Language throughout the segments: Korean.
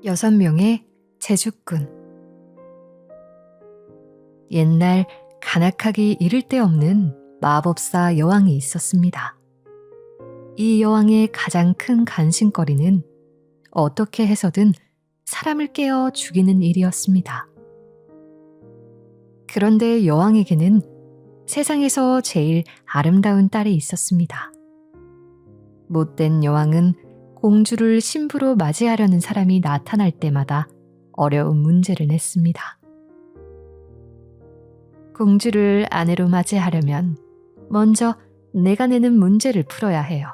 6명의 제주꾼. 옛날 간악하기 이를 데 없는 마법사 여왕이 있었습니다. 이 여왕의 가장 큰 간신거리는 어떻게 해서든 사람을 깨어 죽이는 일이었습니다. 그런데 여왕에게는 세상에서 제일 아름다운 딸이 있었습니다. 못된 여왕은 공주를 신부로 맞이하려는 사람이 나타날 때마다 어려운 문제를 냈습니다. 공주를 아내로 맞이하려면 먼저 내가 내는 문제를 풀어야 해요.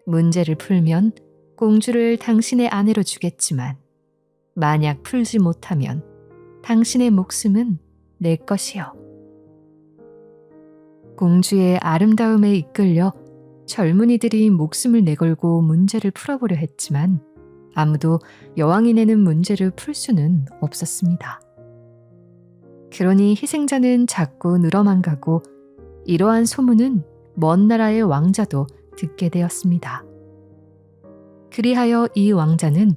문제를 풀면 공주를 당신의 아내로 주겠지만 만약 풀지 못하면 당신의 목숨은 내 것이요. 공주의 아름다움에 이끌려 젊은이들이 목숨을 내걸고 문제를 풀어보려 했지만 아무도 여왕이 내는 문제를 풀 수는 없었습니다. 그러니 희생자는 자꾸 늘어만 가고 이러한 소문은 먼 나라의 왕자도 듣게 되었습니다. 그리하여 이 왕자는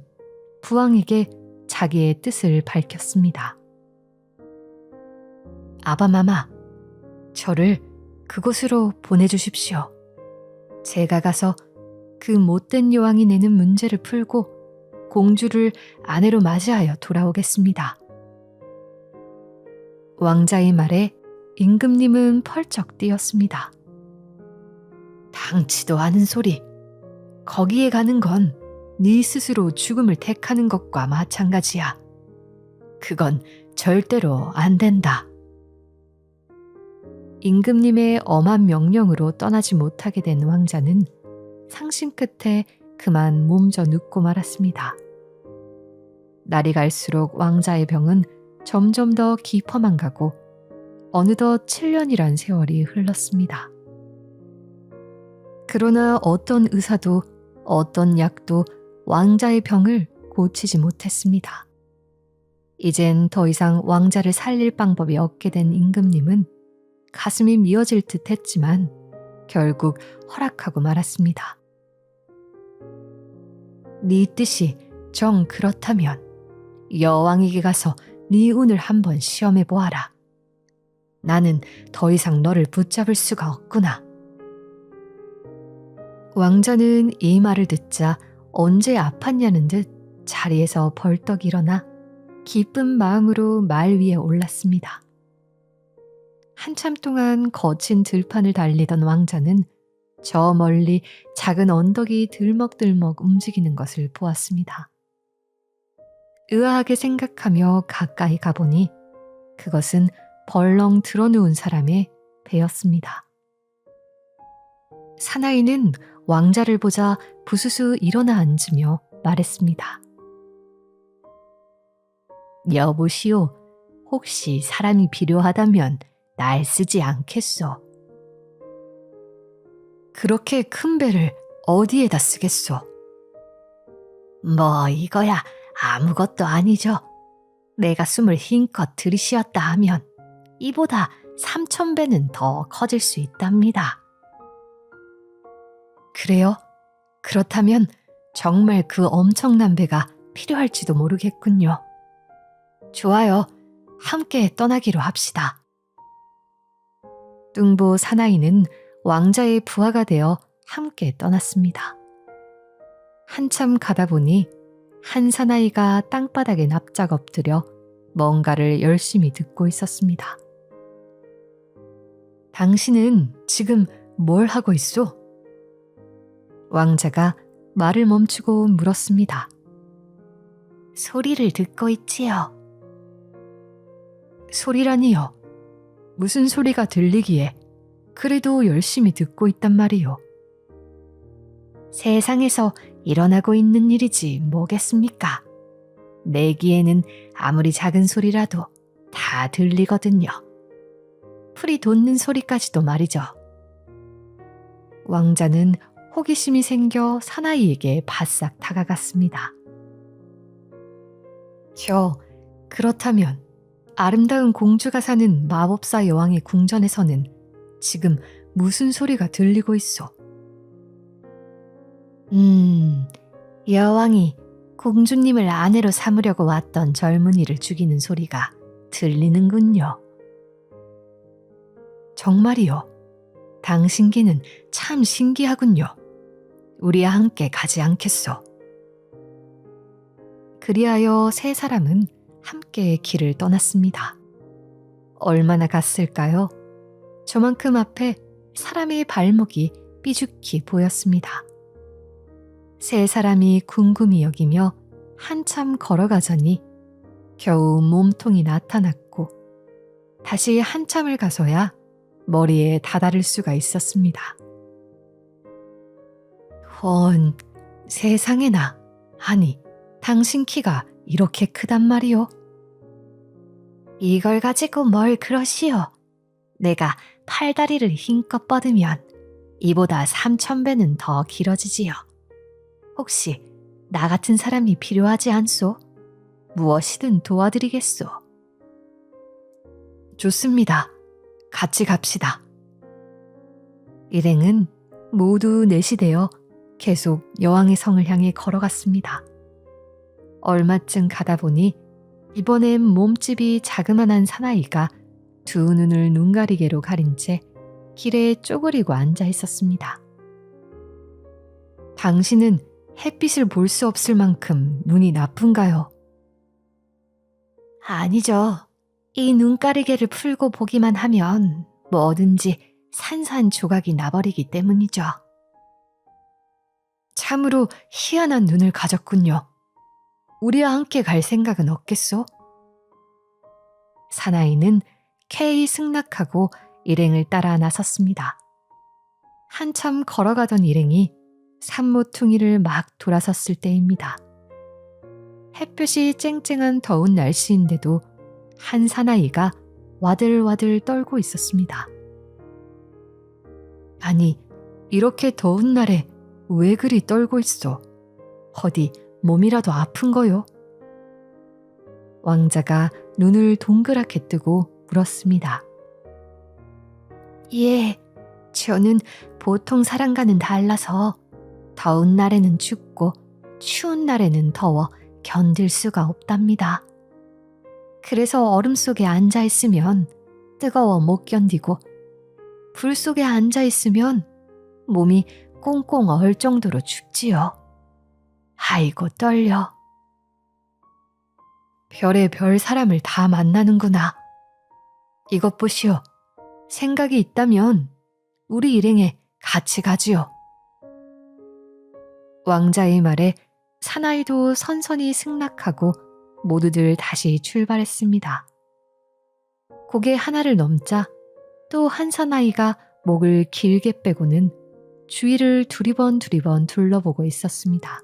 부왕에게 자기의 뜻을 밝혔습니다. 아바마마, 저를 그곳으로 보내주십시오. 제가 가서 그 못된 여왕이 내는 문제를 풀고 공주를 아내로 맞이하여 돌아오겠습니다. 왕자의 말에 임금님은 펄쩍 뛰었습니다. 당치도 않은 소리. 거기에 가는 건 네 스스로 죽음을 택하는 것과 마찬가지야. 그건 절대로 안 된다. 임금님의 엄한 명령으로 떠나지 못하게 된 왕자는 상심 끝에 그만 몸져 눕고 말았습니다. 날이 갈수록 왕자의 병은 점점 더 깊어만 가고 어느덧 7년이란 세월이 흘렀습니다. 그러나 어떤 의사도 어떤 약도 왕자의 병을 고치지 못했습니다. 이젠 더 이상 왕자를 살릴 방법이 없게 된 임금님은 가슴이 미어질 듯 했지만 결국 허락하고 말았습니다. 네 뜻이 정 그렇다면 여왕에게 가서 네 운을 한번 시험해 보아라. 나는 더 이상 너를 붙잡을 수가 없구나. 왕자는 이 말을 듣자 언제 아팠냐는 듯 자리에서 벌떡 일어나 기쁜 마음으로 말 위에 올랐습니다. 한참 동안 거친 들판을 달리던 왕자는 저 멀리 작은 언덕이 들먹들먹 움직이는 것을 보았습니다. 의아하게 생각하며 가까이 가보니 그것은 벌렁 드러누운 사람의 배였습니다. 사나이는 왕자를 보자 부스스 일어나 앉으며 말했습니다. 여보시오, 혹시 사람이 필요하다면 날 쓰지 않겠소? 그렇게 큰 배를 어디에다 쓰겠소? 뭐 이거야 아무것도 아니죠. 내가 숨을 힘껏 들이쉬었다 하면 이보다 3000배는 더 커질 수 있답니다. 그래요? 그렇다면 정말 그 엄청난 배가 필요할지도 모르겠군요. 좋아요. 함께 떠나기로 합시다. 뚱보 사나이는 왕자의 부하가 되어 함께 떠났습니다. 한참 가다 보니 한 사나이가 땅바닥에 납작 엎드려 뭔가를 열심히 듣고 있었습니다. 당신은 지금 뭘 하고 있소? 왕자가 말을 멈추고 물었습니다. 소리를 듣고 있지요. 소리라니요? 무슨 소리가 들리기에 그래도 열심히 듣고 있단 말이요. 세상에서 일어나고 있는 일이지 뭐겠습니까? 내 귀에는 아무리 작은 소리라도 다 들리거든요. 풀이 돋는 소리까지도 말이죠. 왕자는 호기심이 생겨 사나이에게 바싹 다가갔습니다. 그렇다면 아름다운 공주가 사는 마법사 여왕의 궁전에서는 지금 무슨 소리가 들리고 있어? 여왕이 공주님을 아내로 삼으려고 왔던 젊은이를 죽이는 소리가 들리는군요. 정말이요. 당신기는 참 신기하군요. 우리와 함께 가지 않겠소? 그리하여 세 사람은 함께 길을 떠났습니다. 얼마나 갔을까요? 저만큼 앞에 사람의 발목이 삐죽히 보였습니다. 세 사람이 궁금히 여기며 한참 걸어가자니 겨우 몸통이 나타났고 다시 한참을 가서야 머리에 다다를 수가 있었습니다. 헌, 세상에나. 아니, 당신 키가 이렇게 크단 말이오? 이걸 가지고 뭘 그러시오. 내가 팔다리를 힘껏 뻗으면 이보다 3,000배는 더 길어지지요. 혹시 나 같은 사람이 필요하지 않소? 무엇이든 도와드리겠소. 좋습니다. 같이 갑시다. 일행은 모두 넷이 되어 계속 여왕의 성을 향해 걸어갔습니다. 얼마쯤 가다 보니 이번엔 몸집이 자그만한 사나이가 두 눈을 눈가리개로 가린 채 길에 쪼그리고 앉아 있었습니다. 당신은 햇빛을 볼 수 없을 만큼 눈이 나쁜가요? 아니죠. 이 눈가리개를 풀고 보기만 하면 뭐든지 산산조각이 나버리기 때문이죠. 참으로 희한한 눈을 가졌군요. 우리와 함께 갈 생각은 없겠소? 사나이는 캐이 승낙하고 일행을 따라 나섰습니다. 한참 걸어가던 일행이 산모퉁이를 막 돌아섰을 때입니다. 햇볕이 쨍쨍한 더운 날씨인데도 한 사나이가 와들와들 떨고 있었습니다. 아니, 이렇게 더운 날에 왜 그리 떨고 있어? 어디 몸이라도 아픈 거요? 왕자가 눈을 동그랗게 뜨고 물었습니다. 예, 저는 보통 사람과는 달라서 더운 날에는 춥고 추운 날에는 더워 견딜 수가 없답니다. 그래서 얼음 속에 앉아 있으면 뜨거워 못 견디고 불 속에 앉아 있으면 몸이 꽁꽁 얼 정도로 춥지요. 아이고 떨려. 별의 별 사람을 다 만나는구나. 이것 보시오. 생각이 있다면 우리 일행에 같이 가지요. 왕자의 말에 사나이도 선선히 승낙하고 모두들 다시 출발했습니다. 고개 하나를 넘자 또 한 사나이가 목을 길게 빼고는 주위를 두리번 둘러보고 있었습니다.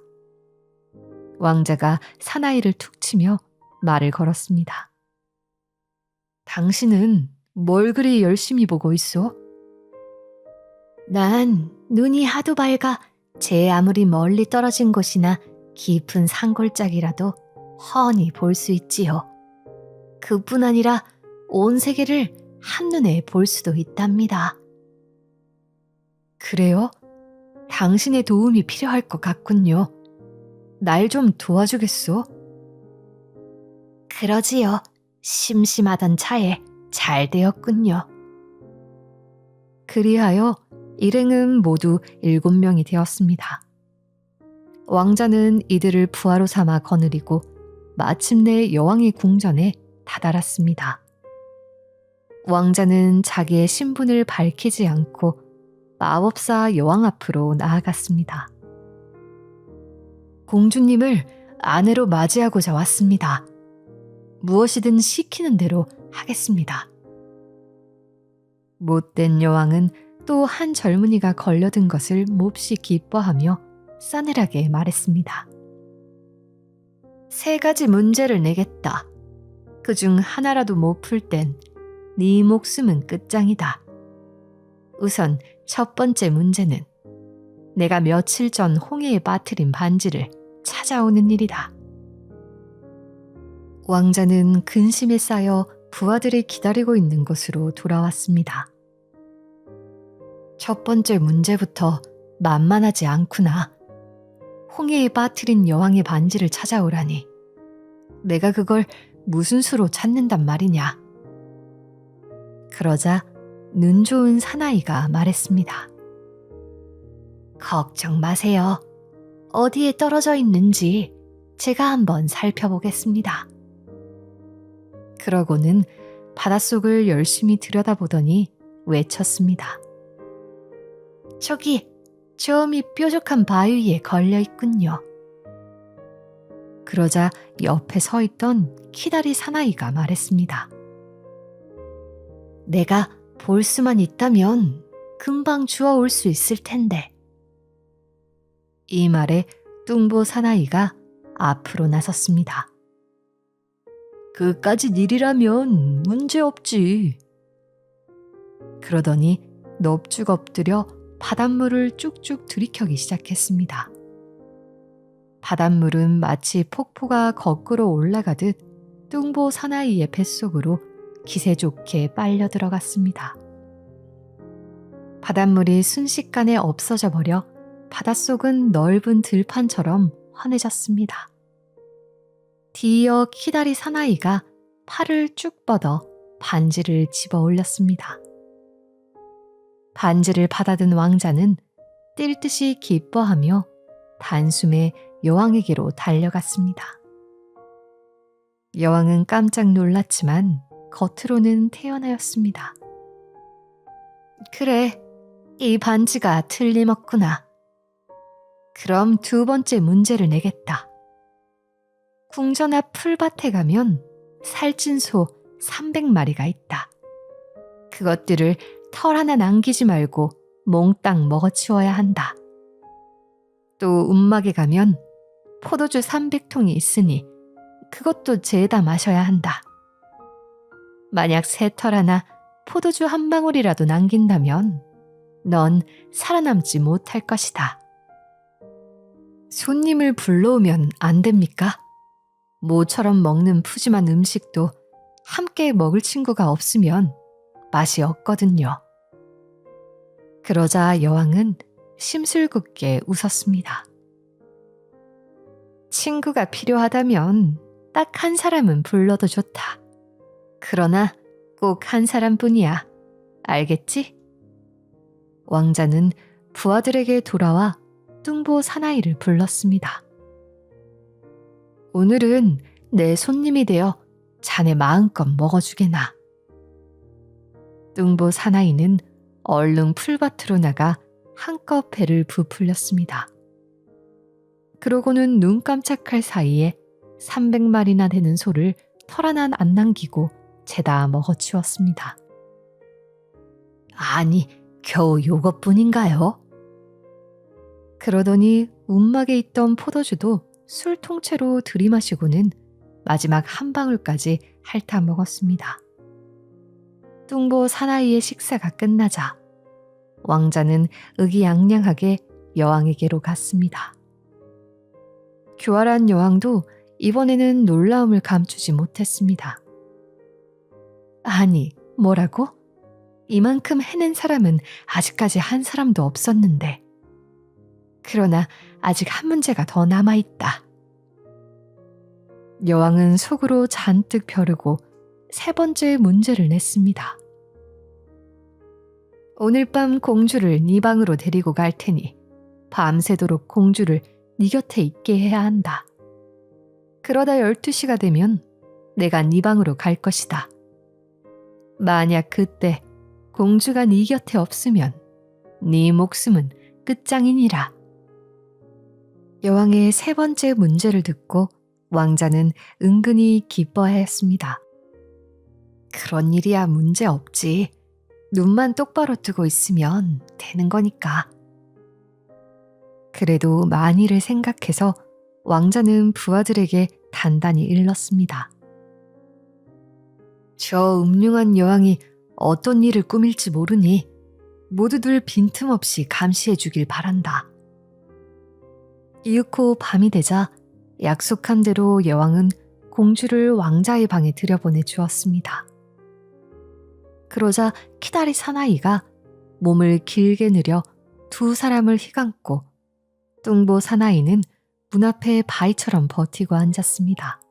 왕자가 사나이를 툭 치며 말을 걸었습니다. 당신은 뭘 그리 열심히 보고 있어? 난 눈이 하도 밝아 제 아무리 멀리 떨어진 곳이나 깊은 산골짜기라도 훤히 볼 수 있지요. 그뿐 아니라 온 세계를 한눈에 볼 수도 있답니다. 그래요? 당신의 도움이 필요할 것 같군요. 날 좀 도와주겠소? 그러지요. 심심하던 차에 잘 되었군요. 그리하여 일행은 모두 7명이 되었습니다. 왕자는 이들을 부하로 삼아 거느리고 마침내 여왕의 궁전에 다다랐습니다. 왕자는 자기의 신분을 밝히지 않고 마법사 여왕 앞으로 나아갔습니다. 공주님을 아내로 맞이하고자 왔습니다. 무엇이든 시키는 대로 하겠습니다. 못된 여왕은 또 한 젊은이가 걸려든 것을 몹시 기뻐하며 싸늘하게 말했습니다. 3가지 문제를 내겠다. 그중 하나라도 못 풀 땐 네 목숨은 끝장이다. 우선 첫 번째 문제는 내가 며칠 전 홍해에 빠뜨린 반지를 찾아오는 일이다. 왕자는 근심에 쌓여 부하들이 기다리고 있는 곳으로 돌아왔습니다. 첫 번째 문제부터 만만하지 않구나. 홍해에 빠뜨린 여왕의 반지를 찾아오라니. 내가 그걸 무슨 수로 찾는단 말이냐. 그러자 눈 좋은 사나이가 말했습니다. 걱정 마세요. 어디에 떨어져 있는지 제가 한번 살펴보겠습니다. 그러고는 바닷속을 열심히 들여다보더니 외쳤습니다. 저기 저음이 뾰족한 바위 위에 걸려 있군요. 그러자 옆에 서 있던 키다리 사나이가 말했습니다. 내가 볼 수만 있다면 금방 주워올 수 있을 텐데. 이 말에 뚱보 사나이가 앞으로 나섰습니다. 그까짓 일이라면 문제없지. 그러더니 넙죽 엎드려 바닷물을 쭉쭉 들이켜기 시작했습니다. 바닷물은 마치 폭포가 거꾸로 올라가듯 뚱보 사나이의 뱃속으로 기세 좋게 빨려 들어갔습니다. 바닷물이 순식간에 없어져 버려 바닷속은 넓은 들판처럼 환해졌습니다. 뒤이어 키다리 사나이가 팔을 쭉 뻗어 반지를 집어 올렸습니다. 반지를 받아든 왕자는 뛸 듯이 기뻐하며 단숨에 여왕에게로 달려갔습니다. 여왕은 깜짝 놀랐지만 겉으로는 태연하였습니다. 그래, 이 반지가 틀림없구나. 그럼 두 번째 문제를 내겠다. 궁전 앞 풀밭에 가면 살찐 소 300마리가 있다. 그것들을 털 하나 남기지 말고 몽땅 먹어치워야 한다. 또 움막에 가면 포도주 300통이 있으니 그것도 재다 마셔야 한다. 만약 새털 하나 포도주 한 방울이라도 남긴다면 넌 살아남지 못할 것이다. 손님을 불러오면 안 됩니까? 모처럼 먹는 푸짐한 음식도 함께 먹을 친구가 없으면 맛이 없거든요. 그러자 여왕은 심술궂게 웃었습니다. 친구가 필요하다면 딱 한 사람은 불러도 좋다. 그러나 꼭 한 사람뿐이야. 알겠지? 왕자는 부하들에게 돌아와 뚱보 사나이를 불렀습니다. 오늘은 내 손님이 되어 자네 마음껏 먹어주게나. 뚱보 사나이는 얼른 풀밭으로 나가 한껏 배를 부풀렸습니다. 그러고는 눈 깜짝할 사이에 300마리나 되는 소를 털 하나 안 남기고 죄다 먹어치웠습니다. 아니, 겨우 요것뿐인가요? 그러더니 움막에 있던 포도주도 술 통째로 들이마시고는 마지막 한 방울까지 핥아 먹었습니다. 뚱보 사나이의 식사가 끝나자 왕자는 의기양양하게 여왕에게로 갔습니다. 교활한 여왕도 이번에는 놀라움을 감추지 못했습니다. 아니, 뭐라고? 이만큼 해낸 사람은 아직까지 한 사람도 없었는데. 그러나 아직 한 문제가 더 남아있다. 여왕은 속으로 잔뜩 벼르고 세 번째 문제를 냈습니다. 오늘 밤 공주를 네 방으로 데리고 갈 테니 밤새도록 공주를 네 곁에 있게 해야 한다. 그러다 12시가 되면 내가 네 방으로 갈 것이다. 만약 그때 공주가 네 곁에 없으면 네 목숨은 끝장이니라. 여왕의 세 번째 문제를 듣고 왕자는 은근히 기뻐하였습니다. 그런 일이야 문제 없지. 눈만 똑바로 뜨고 있으면 되는 거니까. 그래도 만일을 생각해서 왕자는 부하들에게 단단히 일렀습니다. 저 음흉한 여왕이 어떤 일을 꾸밀지 모르니 모두들 빈틈없이 감시해 주길 바란다. 이윽고 밤이 되자 약속한 대로 여왕은 공주를 왕자의 방에 들여보내 주었습니다. 그러자 키다리 사나이가 몸을 길게 늘여 두 사람을 휘감고 뚱보 사나이는 문 앞에 바위처럼 버티고 앉았습니다.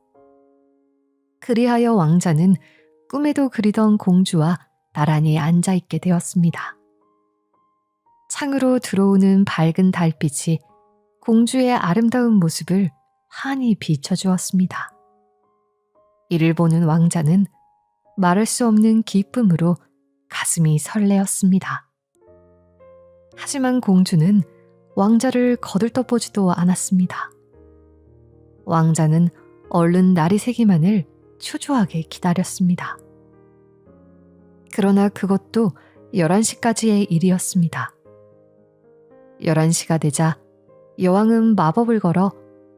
그리하여 왕자는 꿈에도 그리던 공주와 나란히 앉아있게 되었습니다. 창으로 들어오는 밝은 달빛이 공주의 아름다운 모습을 환히 비춰주었습니다. 이를 보는 왕자는 말할 수 없는 기쁨으로 가슴이 설레었습니다. 하지만 공주는 왕자를 거들떠보지도 않았습니다. 왕자는 얼른 날이 새기만을 초조하게 기다렸습니다. 그러나 그것도 11시까지의 일이었습니다. 11시가 되자 여왕은 마법을 걸어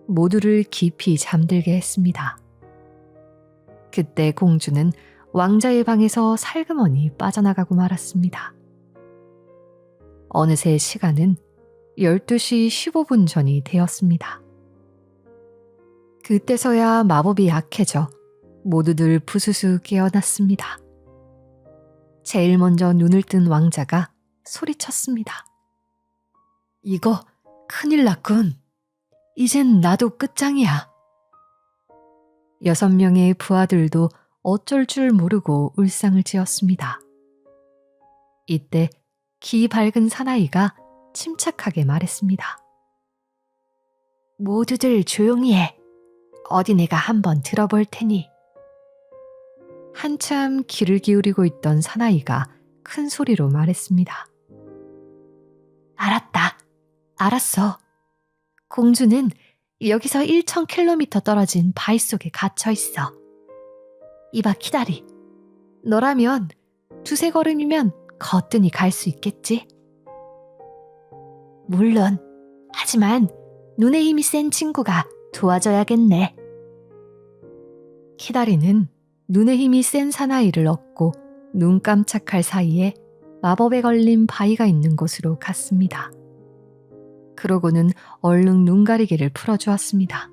모두를 깊이 잠들게 했습니다. 그때 공주는 왕자의 방에서 살그머니 빠져나가고 말았습니다. 어느새 시간은 12시 15분 전이 되었습니다. 그때서야 마법이 약해져 모두들 부스스 깨어났습니다. 제일 먼저 눈을 뜬 왕자가 소리쳤습니다. 이거 큰일 났군. 이젠 나도 끝장이야. 6명의 부하들도 어쩔 줄 모르고 울상을 지었습니다. 이때 기 밝은 사나이가 침착하게 말했습니다. 모두들 조용히 해. 어디 내가 한번 들어볼 테니. 한참 귀를 기울이고 있던 사나이가 큰 소리로 말했습니다. 알았다. 알았어. 공주는 여기서 1000km 떨어진 바위 속에 갇혀 있어. 이봐 키다리. 너라면 2-3걸음이면 거뜬히 갈 수 있겠지? 물론. 하지만 눈에 힘이 센 친구가 도와줘야겠네. 키다리는 눈에 힘이 센 사나이를 얻고 눈 깜짝할 사이에 마법에 걸린 바위가 있는 곳으로 갔습니다. 그러고는 얼른 눈가리개를 풀어주었습니다.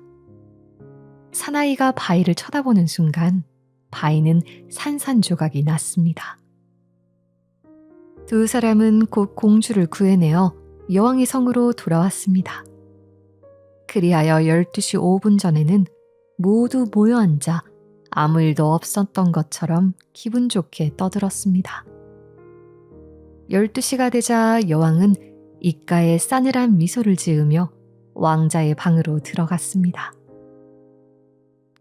사나이가 바위를 쳐다보는 순간 바위는 산산조각이 났습니다. 두 사람은 곧 공주를 구해내어 여왕의 성으로 돌아왔습니다. 그리하여 12시 5분 전에는 모두 모여 앉아 아무 일도 없었던 것처럼 기분 좋게 떠들었습니다. 12시가 되자 여왕은 입가에 싸늘한 미소를 지으며 왕자의 방으로 들어갔습니다.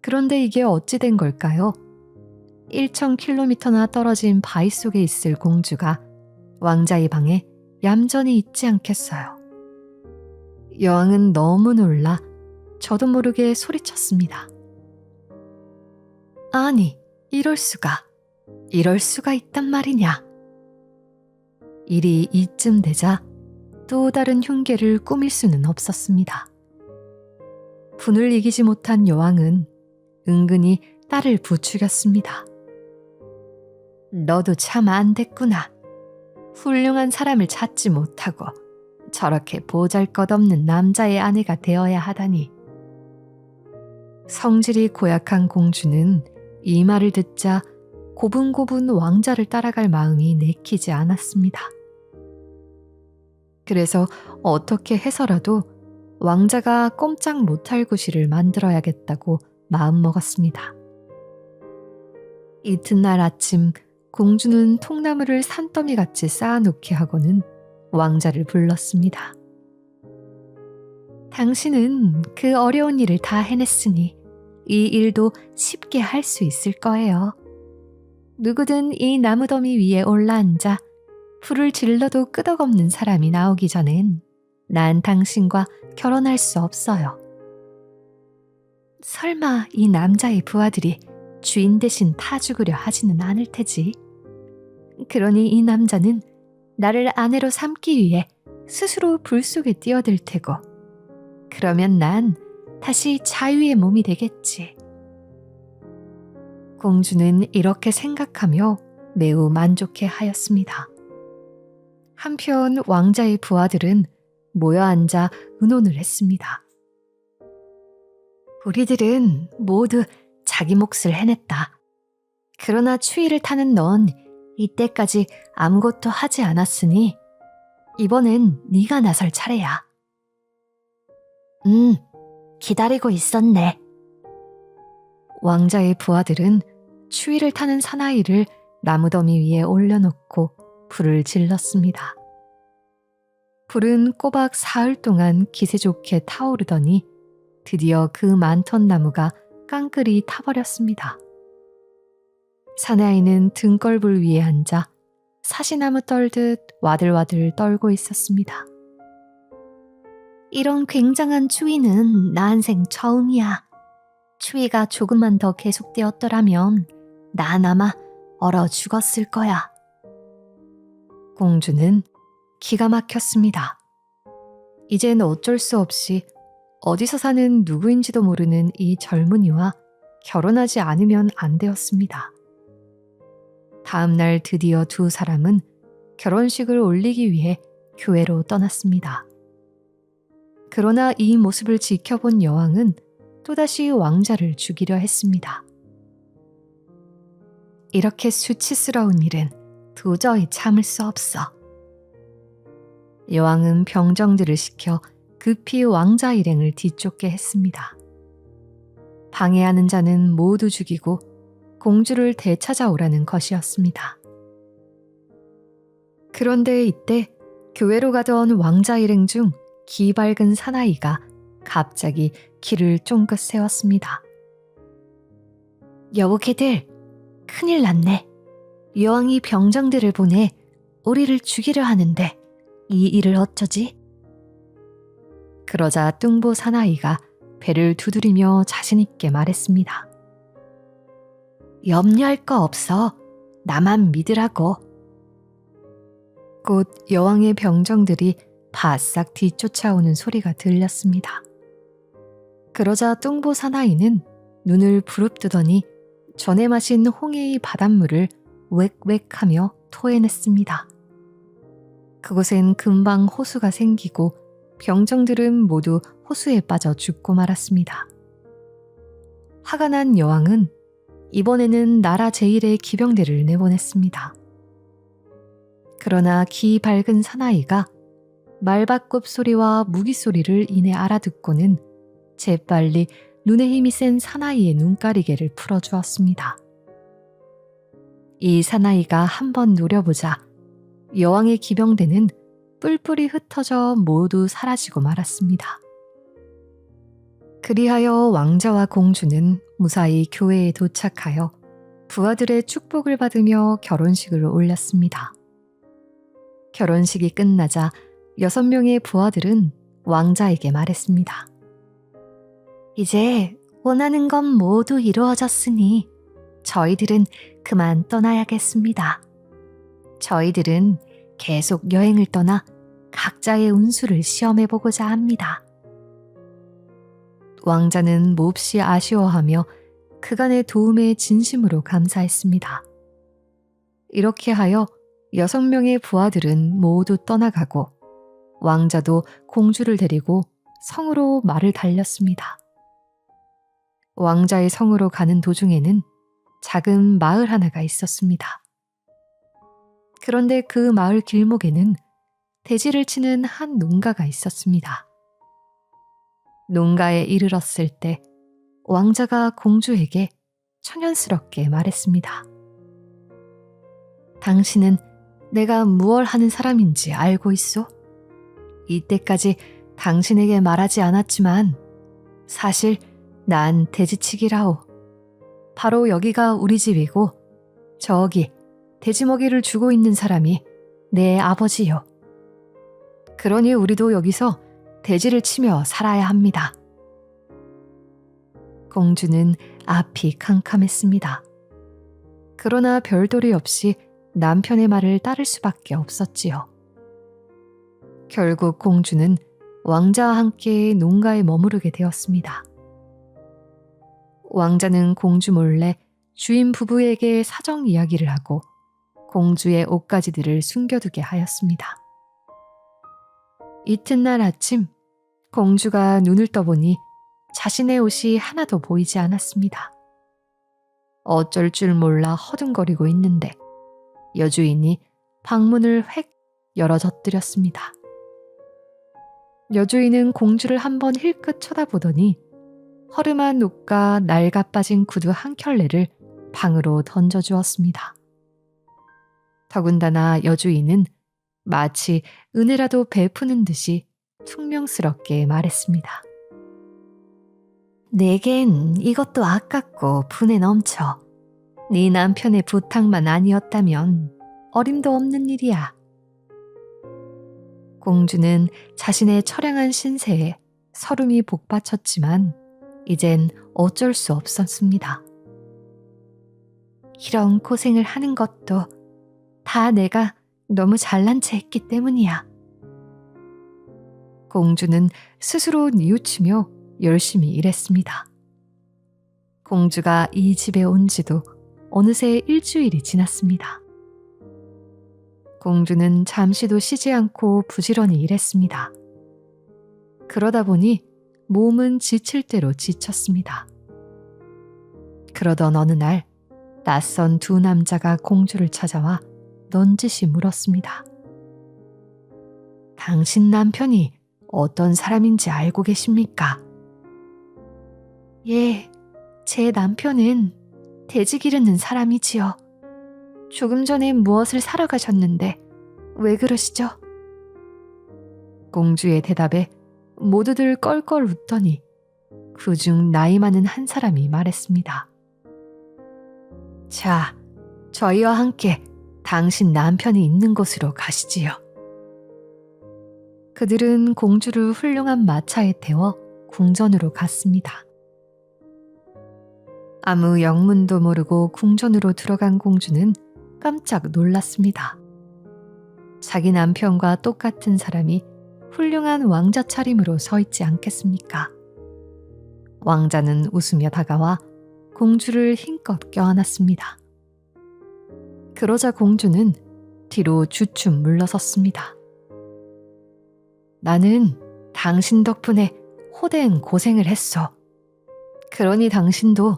그런데 이게 어찌 된 걸까요? 1000km나 떨어진 바위 속에 있을 공주가 왕자의 방에 얌전히 있지 않겠어요. 여왕은 너무 놀라 저도 모르게 소리쳤습니다. 아니, 이럴 수가 있단 말이냐. 일이 이쯤 되자 또 다른 흉계를 꾸밀 수는 없었습니다. 분을 이기지 못한 여왕은 은근히 딸을 부추겼습니다. 너도 참 안 됐구나. 훌륭한 사람을 찾지 못하고 저렇게 보잘것없는 남자의 아내가 되어야 하다니. 성질이 고약한 공주는 이 말을 듣자 고분고분 왕자를 따라갈 마음이 내키지 않았습니다. 그래서 어떻게 해서라도 왕자가 꼼짝 못할 구실을 만들어야겠다고 마음먹었습니다. 이튿날 아침 공주는 통나무를 산더미같이 쌓아놓게 하고는 왕자를 불렀습니다. 당신은 그 어려운 일을 다 해냈으니 이 일도 쉽게 할 수 있을 거예요. 누구든 이 나무더미 위에 올라앉아 불을 질러도 끄덕없는 사람이 나오기 전엔 난 당신과 결혼할 수 없어요. 설마 이 남자의 부하들이 주인 대신 타 죽으려 하지는 않을 테지. 그러니 이 남자는 나를 아내로 삼기 위해 스스로 불 속에 뛰어들 테고, 그러면 난 다시 자유의 몸이 되겠지. 공주는 이렇게 생각하며 매우 만족해 하였습니다. 한편 왕자의 부하들은 모여 앉아 의논을 했습니다. 우리들은 모두 자기 몫을 해냈다. 그러나 추위를 타는 넌 이때까지 아무것도 하지 않았으니 이번엔 네가 나설 차례야. 기다리고 있었네. 왕자의 부하들은 추위를 타는 사나이를 나무더미 위에 올려놓고 불을 질렀습니다. 불은 꼬박 사흘 동안 기세 좋게 타오르더니 드디어 그 많던 나무가 깡그리 타버렸습니다. 사나이는 등걸불 위에 앉아 사시나무 떨듯 와들와들 떨고 있었습니다. 이런 굉장한 추위는 난생 처음이야. 추위가 조금만 더 계속되었더라면 난 아마 얼어 죽었을 거야. 공주는 기가 막혔습니다. 이젠 어쩔 수 없이 어디서 사는 누구인지도 모르는 이 젊은이와 결혼하지 않으면 안 되었습니다. 다음 날 드디어 두 사람은 결혼식을 올리기 위해 교회로 떠났습니다. 그러나 이 모습을 지켜본 여왕은 또다시 왕자를 죽이려 했습니다. 이렇게 수치스러운 일은 도저히 참을 수 없어. 여왕은 병정들을 시켜 급히 왕자 일행을 뒤쫓게 했습니다. 방해하는 자는 모두 죽이고 공주를 되찾아오라는 것이었습니다. 그런데 이때 교회로 가던 왕자 일행 중 기 밝은 사나이가 갑자기 길을 쫑긋 세웠습니다. 여보게들, 큰일 났네. 여왕이 병정들을 보내 우리를 죽이려 하는데 이 일을 어쩌지? 그러자 뚱보 사나이가 배를 두드리며 자신있게 말했습니다. 염려할 거 없어. 나만 믿으라고. 곧 여왕의 병정들이 바싹 뒤쫓아오는 소리가 들렸습니다. 그러자 뚱보 사나이는 눈을 부릅뜨더니 전에 마신 홍해의 바닷물을 웩웩하며 토해냈습니다. 그곳엔 금방 호수가 생기고 병정들은 모두 호수에 빠져 죽고 말았습니다. 화가 난 여왕은 이번에는 나라 제1의 기병대를 내보냈습니다. 그러나 기 밝은 사나이가 말바꿈 소리와 무기 소리를 이내 알아듣고는 재빨리 눈에 힘이 센 사나이의 눈가리개를 풀어주었습니다. 이 사나이가 한번 노려보자 여왕의 기병대는 뿔뿔이 흩어져 모두 사라지고 말았습니다. 그리하여 왕자와 공주는 무사히 교회에 도착하여 부하들의 축복을 받으며 결혼식을 올렸습니다. 결혼식이 끝나자 6명의 부하들은 왕자에게 말했습니다. 이제 원하는 건 모두 이루어졌으니 저희들은 그만 떠나야겠습니다. 저희들은 계속 여행을 떠나 각자의 운수를 시험해보고자 합니다. 왕자는 몹시 아쉬워하며 그간의 도움에 진심으로 감사했습니다. 이렇게 하여 6명의 부하들은 모두 떠나가고 왕자도 공주를 데리고 성으로 말을 달렸습니다. 왕자의 성으로 가는 도중에는 작은 마을 하나가 있었습니다. 그런데 그 마을 길목에는 대지를 치는 한 농가가 있었습니다. 농가에 이르렀을 때 왕자가 공주에게 청연스럽게 말했습니다. 당신은 내가 무얼 하는 사람인지 알고 있소? 이때까지 당신에게 말하지 않았지만 사실 난 돼지치기라오. 바로 여기가 우리 집이고 저기 돼지 먹이를 주고 있는 사람이 내 아버지요. 그러니 우리도 여기서 돼지를 치며 살아야 합니다. 공주는 앞이 캄캄했습니다. 그러나 별도리 없이 남편의 말을 따를 수밖에 없었지요. 결국 공주는 왕자와 함께 농가에 머무르게 되었습니다. 왕자는 공주 몰래 주인 부부에게 사정 이야기를 하고 공주의 옷가지들을 숨겨두게 하였습니다. 이튿날 아침 공주가 눈을 떠보니 자신의 옷이 하나도 보이지 않았습니다. 어쩔 줄 몰라 허둥거리고 있는데 여주인이 방문을 획 열어 젖들였습니다. 여주인은 공주를 한번 힐끗 쳐다보더니 허름한 옷과 낡아 빠진 구두 한 켤레를 방으로 던져주었습니다. 더군다나 여주인은 마치 은혜라도 베푸는 듯이 퉁명스럽게 말했습니다. 내겐 이것도 아깝고 분에 넘쳐. 네 남편의 부탁만 아니었다면 어림도 없는 일이야. 공주는 자신의 처량한 신세에 서름이 복받쳤지만 이젠 어쩔 수 없었습니다. 이런 고생을 하는 것도 다 내가 너무 잘난 체 했기 때문이야. 공주는 스스로 뉘우치며 열심히 일했습니다. 공주가 이 집에 온 지도 어느새 일주일이 지났습니다. 공주는 잠시도 쉬지 않고 부지런히 일했습니다. 그러다 보니 몸은 지칠 대로 지쳤습니다. 그러던 어느 날 낯선 두 남자가 공주를 찾아와 넌지시 물었습니다. 당신 남편이 어떤 사람인지 알고 계십니까? 예, 제 남편은 돼지 기르는 사람이지요. 조금 전에 무엇을 사러 가셨는데 왜 그러시죠? 공주의 대답에 모두들 껄껄 웃더니 그중 나이 많은 한 사람이 말했습니다. 자, 저희와 함께 당신 남편이 있는 곳으로 가시지요. 그들은 공주를 훌륭한 마차에 태워 궁전으로 갔습니다. 아무 영문도 모르고 궁전으로 들어간 공주는 깜짝 놀랐습니다. 자기 남편과 똑같은 사람이 훌륭한 왕자 차림으로 서 있지 않겠습니까? 왕자는 웃으며 다가와 공주를 힘껏 껴안았습니다. 그러자 공주는 뒤로 주춤 물러섰습니다. 나는 당신 덕분에 호된 고생을 했어. 그러니 당신도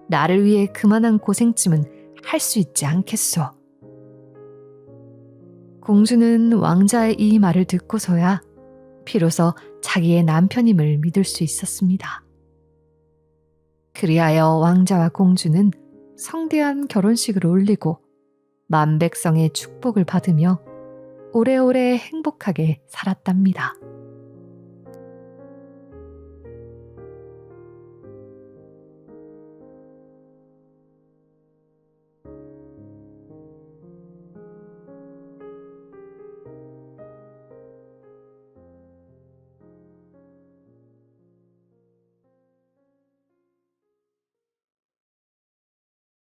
나를 위해 그만한 고생쯤은 할 수 있지 않겠소. 공주는 왕자의 이 말을 듣고서야 비로소 자기의 남편임을 믿을 수 있었습니다. 그리하여 왕자와 공주는 성대한 결혼식을 올리고 만백성의 축복을 받으며 오래오래 행복하게 살았답니다.